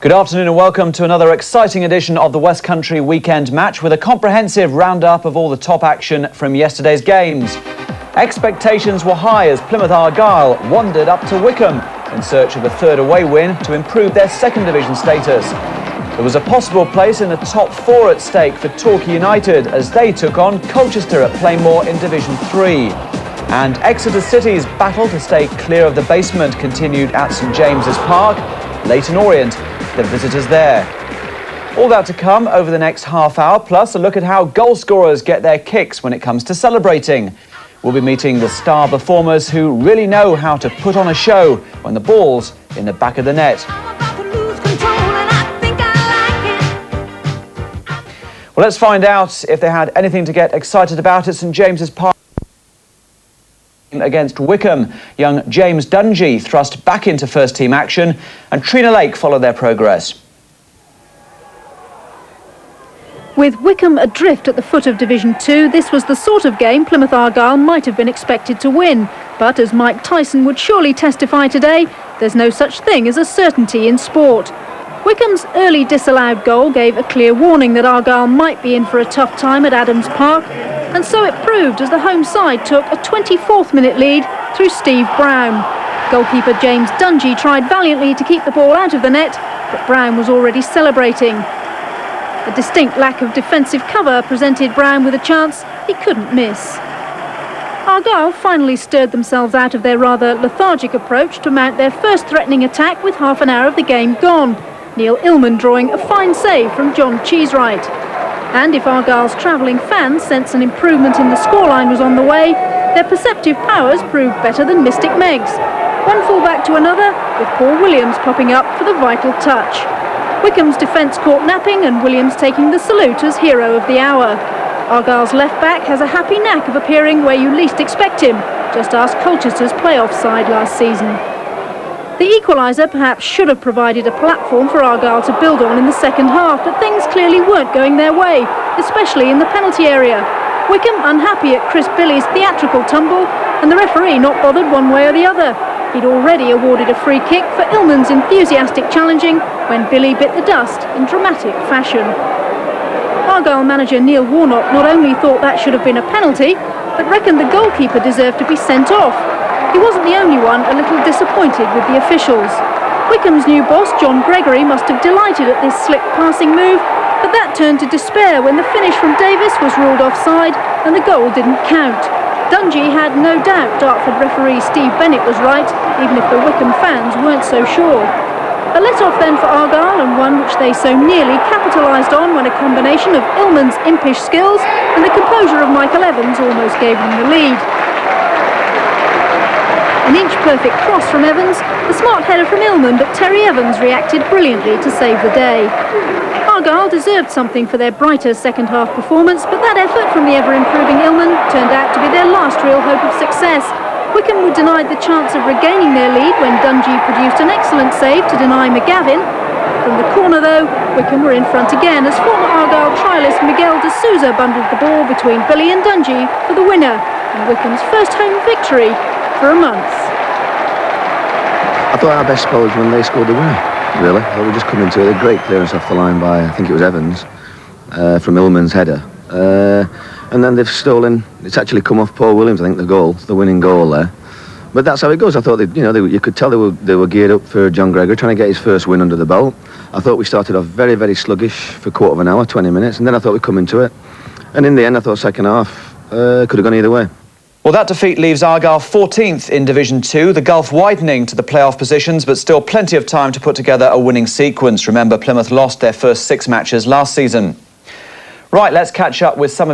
Good afternoon and welcome to another exciting edition of the West Country Weekend Match with a comprehensive roundup of all the top action from yesterday's games. Expectations were high as Plymouth Argyle wandered up to Wycombe in search of a third away win to improve their second division status. There was a possible place in the top four at stake for Torquay United as they took on Colchester at Plainmoor in Division 3. And Exeter City's battle to stay clear of the basement continued at St James's Park. Leyton Orient, the visitors there. All that to come over the next half hour, plus a look at how goal scorers get their kicks when it comes to celebrating. We'll be meeting the star performers who really know how to put on a show when the ball's in the back of the net. Well, let's find out if they had anything to get excited about at St James's Park. Against Wycombe, young James Dungy thrust back into first-team action and Trina Lake followed their progress. With Wycombe adrift at the foot of Division 2, this was the sort of game Plymouth Argyle might have been expected to win. But as Mike Tyson would surely testify today, there's no such thing as a certainty in sport. Wycombe's early disallowed goal gave a clear warning that Argyle might be in for a tough time at Adams Park, and so it proved as the home side took a 24th minute lead through Steve Brown. Goalkeeper James Dungy tried valiantly to keep the ball out of the net, but Brown was already celebrating. A distinct lack of defensive cover presented Brown with a chance he couldn't miss. Argyle finally stirred themselves out of their rather lethargic approach to mount their first threatening attack with half an hour of the game gone. Neil Illman drawing a fine save from John Cheesewright. And if Argyle's travelling fans sense an improvement in the scoreline was on the way, their perceptive powers proved better than Mystic Meg's. One full-back to another, with Paul Williams popping up for the vital touch. Wycombe's defence caught napping and Williams taking the salute as hero of the hour. Argyle's left-back has a happy knack of appearing where you least expect him. Just ask Colchester's playoff side last season. The equaliser perhaps should have provided a platform for Argyle to build on in the second half, but things clearly weren't going their way, especially in the penalty area. Wycombe unhappy at Chris Billy's theatrical tumble, and the referee not bothered one way or the other. He'd already awarded a free kick for Illman's enthusiastic challenging when Billy bit the dust in dramatic fashion. Argyle manager Neil Warnock not only thought that should have been a penalty, but reckoned the goalkeeper deserved to be sent off. He wasn't the only one a little disappointed with the officials. Wycombe's new boss, John Gregory, must have delighted at this slick passing move, but that turned to despair when the finish from Davis was ruled offside and the goal didn't count. Dungy had no doubt Dartford referee Steve Bennett was right, even if the Wycombe fans weren't so sure. A let-off then for Argyle, and one which they so nearly capitalised on when a combination of Illman's impish skills and the composure of Michael Evans almost gave them the lead. An inch-perfect cross from Evans, a smart header from Illman, but Terry Evans reacted brilliantly to save the day. Argyle deserved something for their brighter second-half performance, but that effort from the ever-improving Illman turned out to be their last real hope of success. Wycombe were denied the chance of regaining their lead when Dungy produced an excellent save to deny McGavin. From the corner, though, Wycombe were in front again as former Argyle trialist Miguel de Souza bundled the ball between Billy and Dungy for the winner, and Wycombe's first home victory for a month. I thought our best spell was when they scored the winner, really. They were just coming to it. A great clearance off the line by, I think it was Evans, from Illman's header. And then they've stolen, it's actually come off Paul Williams, I think, the winning goal there. But that's how it goes. I thought, you could tell they were geared up for John Gregory, trying to get his first win under the belt. I thought we started off very, very sluggish for a quarter of an hour, 20 minutes, and then I thought we'd come into it. And in the end, I thought second half could have gone either way. Well, that defeat leaves Argyle 14th in Division 2, the gulf widening to the playoff positions, but still plenty of time to put together a winning sequence. Remember, Plymouth lost their first 6 matches last season. Right, let's catch up with some of